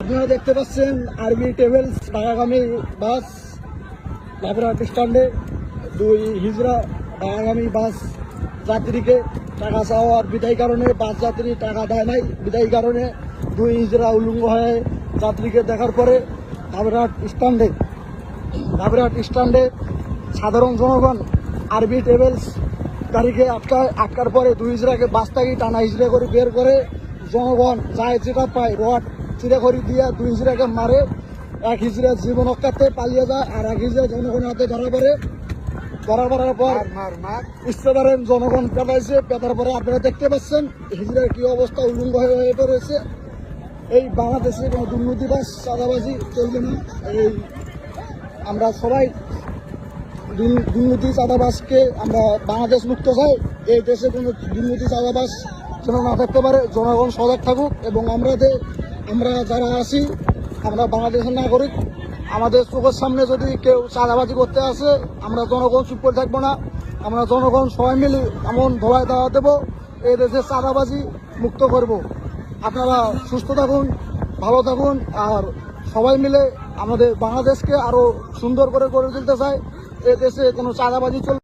আপনারা দেখতে পাচ্ছেন আরবি ট্রাভেলস ঢাকাগামী বাস লাভরাট স্ট্যান্ডে দুই হিজড়া ঢাকাগামী বাস যাত্রীকে টাকা চাওয়ার বিদায় কারণে বাস যাত্রী টাকা দেয় নাই, বিদায় কারণে দুই হিজড়া উলঙ্গ হয়ে যাত্রীকে দেখার পরে লাভরাট স্ট্যান্ডে সাধারণ জনগণ আরবি ট্রাভেলস গাড়িকে আটকার পরে দুই হিজড়াকে বাস থেকে টানা হিজড়া করে বের করে জনগণ যায় যেটা পায় রড চিড়ে করে দিয়ে দুই হিজড়াকে মারে। এক হিজড়া জীবন রক্ষার্থে পালিয়ে যায় আর এক হিজড়া জনগণের হাতে ধরা পড়ার পর ইস্তেদারের জনগণ পেটাইছে। পেটার পরে আপনারা দেখতে পাচ্ছেন হিজড়ার কি অবস্থা, উলঙ্গ হয়ে পড়েছে। এই বাংলাদেশে কোনো দুর্নীতিবাজ চাঁদাবাজি চলবে না। এই আমরা সবাই দুর্নীতি চাঁদাবাজকে আমরা বাংলাদেশ মুক্ত চাই। এই দেশে কোনো দুর্নীতি চাঁদাবাজ যেন না থাকতে পারে, জনগণ সজাগ থাকুক। এবং আমরা যারা আছি আমরা বাংলাদেশের নাগরিক, আমাদের চোখের সামনে যদি কেউ চাঁদাবাজি করতে আসে আমরা জনগণ চুপ করে থাকবো না। আমরা জনগণ সবাই মিলে এমন ধোয়ায় দেওয়া দেবো, এই দেশে চাঁদাবাজি মুক্ত করব। আপনারা সুস্থ থাকুন, ভালো থাকুন, আর সবাই মিলে আমাদের বাংলাদেশকে আরো সুন্দর করে গড়ে তুলতে চাই। এ দেশে কোনো চাঁদাবাজি চলবে